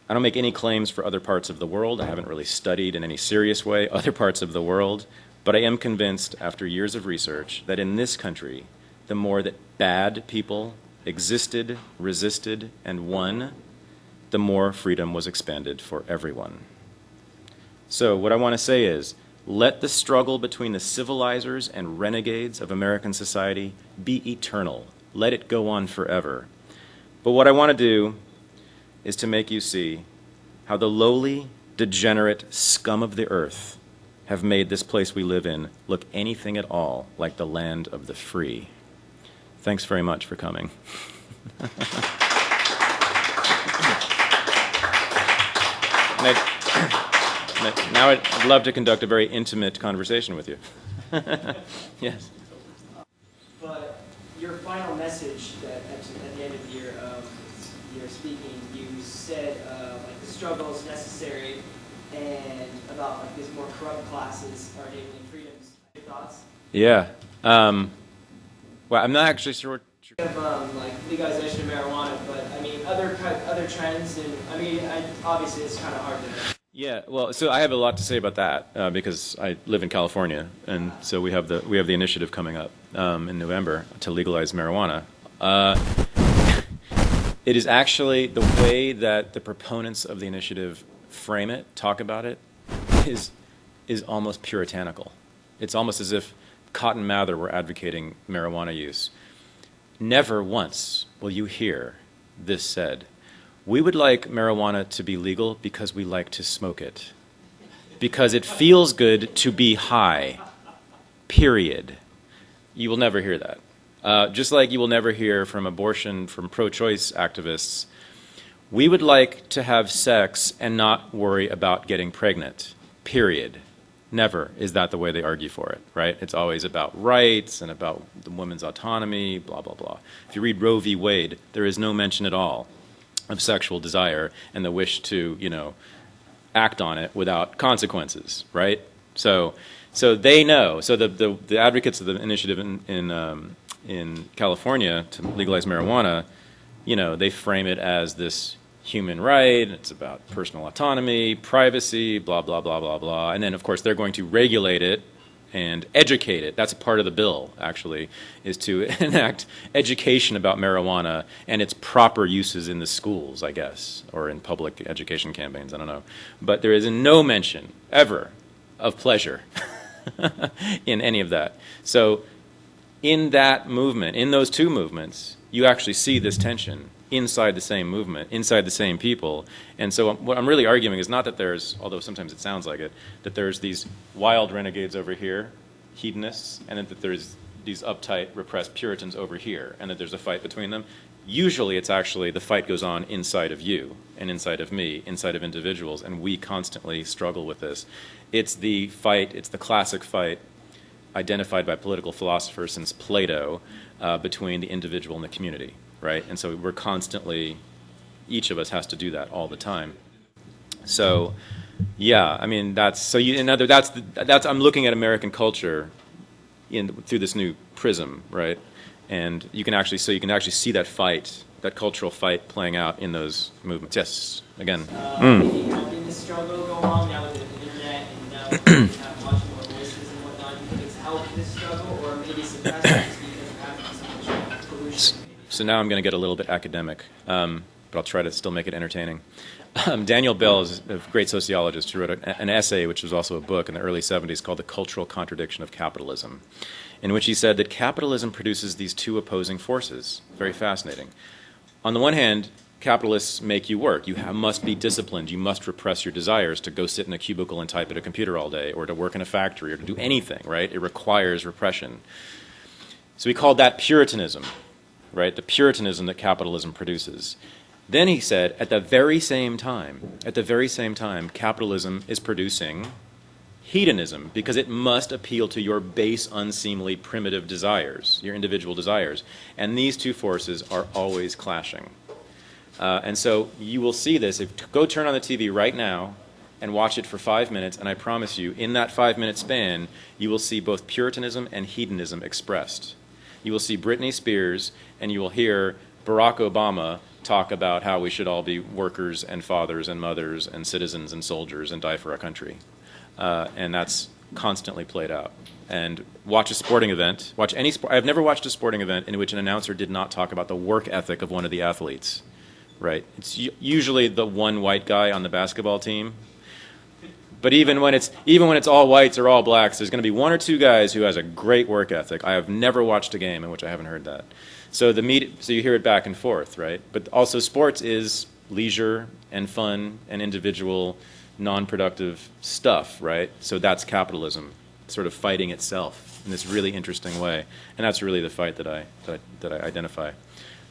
I don't make any claims for other parts of the world. I haven't really studied in any serious way other parts of the world, but I am convinced after years of research that in this country, the more that bad people existed, resisted, and won, the more freedom was expanded for everyone. So what I want to say is, let the struggle between the civilizers and renegades of American society be eternal. Let it go on forever. But what I want to do is to make you see how the lowly, degenerate scum of the earth have made this place we live in look anything at all like the land of the free. Thanks very much for coming. Now I'd love to conduct a very intimate conversation with you. Yes. But your final message that at the end of your speaking, you said like the struggle is necessary and about like these more corrupt classes are enabling freedoms. Your thoughts? Yeah. Well, I'm not actually sure. Of like legalization of marijuana, but I mean other trends, and I mean obviously it's kind of hard to. Yeah, well, so I have a lot to say about that because I live in California, and so we have the initiative coming up in November to legalize marijuana. It is actually the way that the proponents of the initiative frame it, talk about it, is almost puritanical. It's almost as if Cotton Mather were advocating marijuana use. Never once will you hear this said. We would like marijuana to be legal because we like to smoke it. Because it feels good to be high. Period. You will never hear that. Just like you will never hear from pro-choice activists, we would like to have sex and not worry about getting pregnant. Period. Never is that the way they argue for it, right? It's always about rights and about the woman's autonomy, blah, blah, blah. If you read Roe v. Wade, there is no mention at all of sexual desire and the wish to, act on it without consequences, right? So they know. So the advocates of the initiative in California to legalize marijuana, they frame it as this human right. It's about personal autonomy, privacy, blah, blah, blah, blah, blah. And then, of course, they're going to regulate it and educate it. That's a part of the bill, actually, is to enact education about marijuana and its proper uses in the schools, I guess, or in public education campaigns, I don't know. But there is no mention, ever, of pleasure in any of that. So in that movement, in those two movements, you actually see this tension inside the same movement, inside the same people. And so what I'm really arguing is not that there's, although sometimes it sounds like it, that there's these wild renegades over here, hedonists, and that there's these uptight, repressed Puritans over here, and that there's a fight between them. Usually it's actually the fight goes on inside of you and inside of me, inside of individuals, and we constantly struggle with this. It's the fight, it's the classic fight identified by political philosophers since Plato between the individual and the community. Right, and so we're constantly, each of us has to do that all the time. So, yeah, I mean that's I'm looking at American culture through this new prism, right? And you can actually see that cultural fight playing out in those movements. Yes, again. If you have been the struggle go along now with the internet and now that we have much more voices and whatnot? Do you think it's helped this struggle or maybe suppressed it just because of having so much pollution? So now I'm going to get a little bit academic, but I'll try to still make it entertaining. Daniel Bell is a great sociologist who wrote an essay, which was also a book in the early 70s, called The Cultural Contradiction of Capitalism, in which he said that capitalism produces these two opposing forces. Very fascinating. On the one hand, capitalists make you work. You must be disciplined. You must repress your desires to go sit in a cubicle and type at a computer all day, or to work in a factory, or to do anything, right? It requires repression. So he called that Puritanism, right? The Puritanism that capitalism produces. Then he said, at the very same time, capitalism is producing hedonism, because it must appeal to your base, unseemly, primitive desires, your individual desires. And these two forces are always clashing. And so you will see this. Go turn on the TV right now and watch it for 5 minutes, and I promise you, in that 5-minute span, you will see both Puritanism and hedonism expressed. You will see Britney Spears, and you will hear Barack Obama talk about how we should all be workers and fathers and mothers and citizens and soldiers and die for our country. And that's constantly played out. And watch a sporting event. Watch any sport. I've never watched a sporting event in which an announcer did not talk about the work ethic of one of the athletes. Right? It's usually the one white guy on the basketball team. But even when it's all whites or all blacks, there's going to be one or two guys who has a great work ethic. I have never watched a game in which I haven't heard that. So so you hear it back and forth, right? But also sports is leisure and fun and individual, non-productive stuff, right? So that's capitalism, sort of fighting itself in this really interesting way, and that's really the fight that I identify.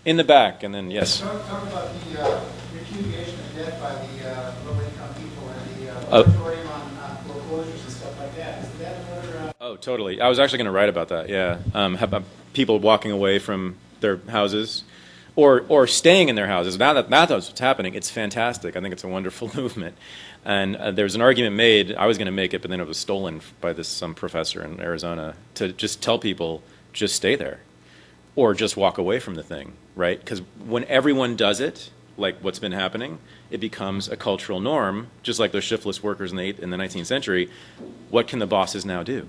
In the back, and then yes. Talk about the repudiation of debt by the low-income people and the moratorium on foreclosures and stuff like that. Is that another? Oh, totally. I was actually going to write about that. Yeah, have people walking away from their houses, or staying in their houses. That's what's happening. It's fantastic. I think it's a wonderful movement. And there's an argument made. I was going to make it, but then it was stolen by some professor in Arizona to just tell people just stay there, or just walk away from the thing, right? Because when everyone does it, like what's been happening, it becomes a cultural norm. Just like those shiftless workers in the 19th century. What can the bosses now do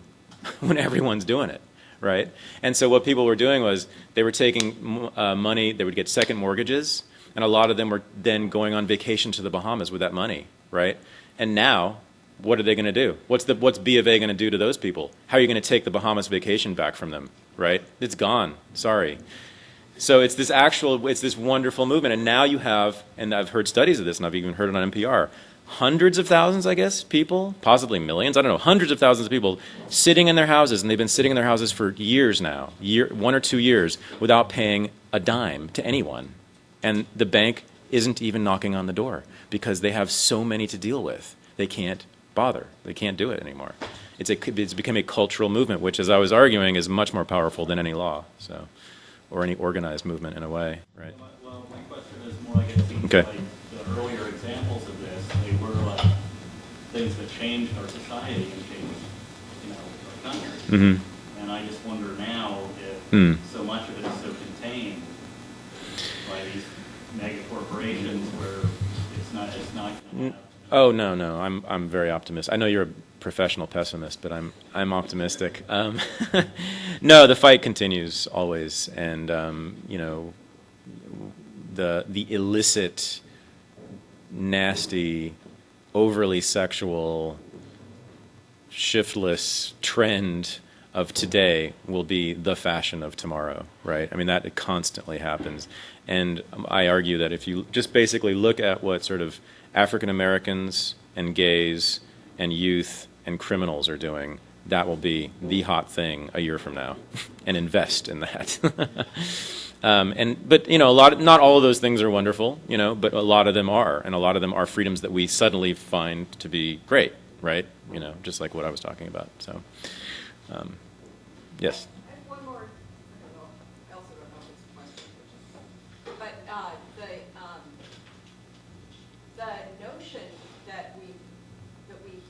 when everyone's doing it? Right? And so what people were doing was they were taking money, they would get second mortgages, and a lot of them were then going on vacation to the Bahamas with that money, right? And now, what are they going to do? What's B of A going to do to those people? How are you going to take the Bahamas vacation back from them, right? It's gone. Sorry. So it's this wonderful movement, and now you have, and I've heard studies of this, and I've even heard it on NPR, hundreds of thousands, I guess, people, possibly millions, I don't know, hundreds of thousands of people sitting in their houses, and they've been sitting in their houses for years now, 1 or 2 years, without paying a dime to anyone. And the bank isn't even knocking on the door because they have so many to deal with. They can't bother. They can't do it anymore. It's become a cultural movement, which, as I was arguing, is much more powerful than any law, or any organized movement in a way, right? Well, my question is more like it seems Okay. like the earlier examples of this, they were like things that changed our society and changed, our country. Mm-hmm. And I just wonder now if so much of it is so contained by these mega corporations where it's not going to have. Oh no, I'm very optimistic. I know you're a professional pessimist, but I'm optimistic. No, the fight continues always, and the illicit, nasty, overly sexual, shiftless trend of today will be the fashion of tomorrow, right? I mean, that constantly happens. And I argue that if you just basically look at what sort of African Americans and gays and youth and criminals are doing, that will be the hot thing a year from now, and invest in that. But not all of those things are wonderful, but a lot of them are, and a lot of them are freedoms that we suddenly find to be great, right? Just like what I was talking about. So, yes. I have one more. I also don't know if it's a question, but the notion that we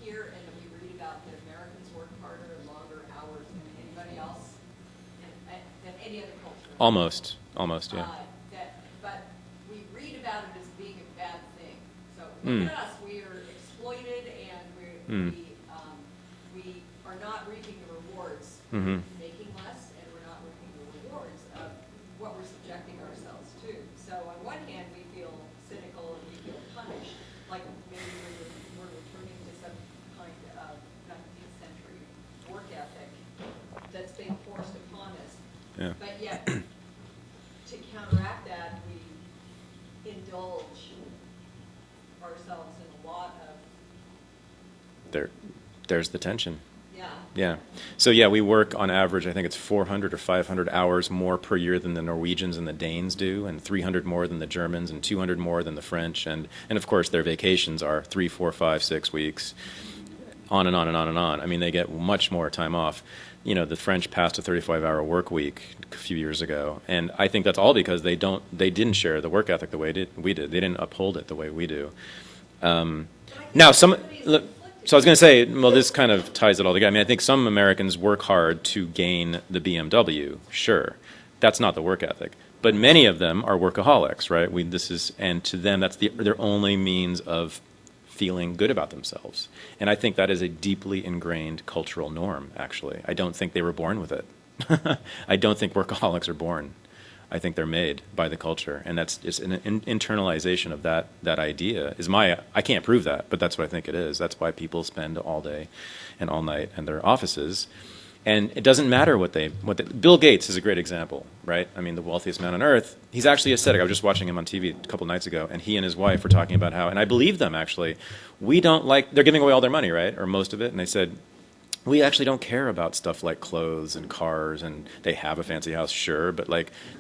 hear and that we read about that Americans work harder and longer hours than anybody else, than any other culture. Almost, yeah. But we read about it as being a bad thing. So look at us. We are Mm. We are not reaping the rewards, Mhm. making less, and we're not reaping the rewards of what we're subjecting ourselves to. So on one hand, we feel cynical and we feel punished, like maybe we're returning to some kind of 19th century work ethic that's being forced upon us. Yeah. But yet, to counteract that, we indulge ourselves in a lot of, There's the tension. yeah. Yeah. So yeah, we work on average, I think it's 400 or 500 hours more per year than the Norwegians and the Danes do, and 300 more than the Germans, and 200 more than the French, and of course their vacations are 3, 4, 5, 6 weeks, on and on and on and on. I mean, they get much more time off. You know, the French passed a 35-hour work week a few years ago, and I think that's all because they didn't share the work ethic the way we did. They didn't uphold it the way we do. Now, so I was going to say, well, this kind of ties it all together. I mean, I think some Americans work hard to gain the BMW. Sure, that's not the work ethic, but many of them are workaholics, right? And to them, that's their only means of feeling good about themselves. And I think that is a deeply ingrained cultural norm, actually. I don't think they were born with it. I don't think workaholics are born. I think they're made by the culture. And it's an internalization of that idea. I can't prove that, but that's what I think it is. That's why people spend all day and all night in their offices. And it doesn't matter Bill Gates is a great example, right? I mean, the wealthiest man on earth, he's actually ascetic. I was just watching him on TV a couple nights ago, and he and his wife were talking about how, and I believe them actually, they're giving away all their money, right? Or most of it, and they said, we actually don't care about stuff like clothes and cars, and they have a fancy house, sure, but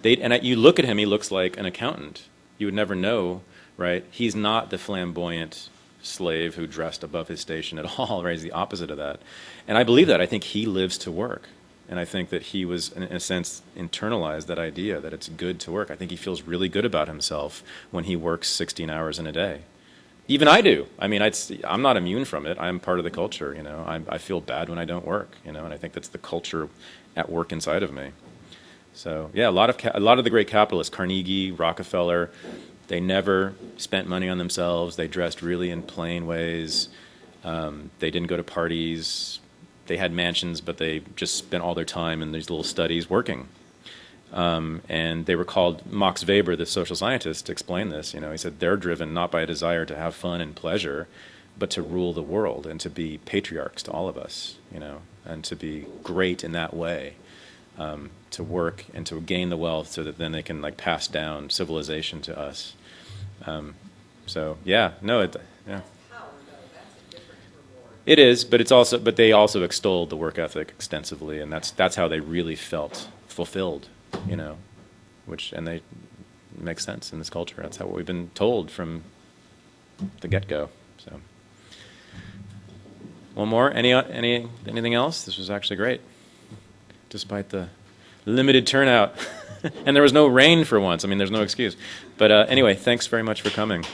you look at him, he looks like an accountant. You would never know, right? He's not the flamboyant slave who dressed above his station at all, right? He's the opposite of that. And I believe that. I think he lives to work. And I think that he was, in a sense, internalized that idea that it's good to work. I think he feels really good about himself when he works 16 hours in a day. Even I do. I mean, I'm not immune from it. I'm part of the culture, you know. I feel bad when I don't work, you know, and I think that's the culture at work inside of me. So, yeah, a lot of the great capitalists, Carnegie, Rockefeller, they never spent money on themselves. They dressed really in plain ways. They didn't go to parties. They had mansions, but they just spent all their time in these little studies working. And they were called, Max Weber, the social scientist, explained this. You know, he said they're driven not by a desire to have fun and pleasure, but to rule the world and to be patriarchs to all of us, you know, and to be great in that way, to work and to gain the wealth so that then they can pass down civilization to us. So yeah, no, yeah. That's power, though. That's a different reward. It is, but they also extolled the work ethic extensively, and that's how they really felt fulfilled, you know, and they make sense in this culture. That's how we've been told from the get-go. So, one more. Anything else? This was actually great, despite the limited turnout. And there was no rain for once. I mean, there's no excuse. But anyway, thanks very much for coming.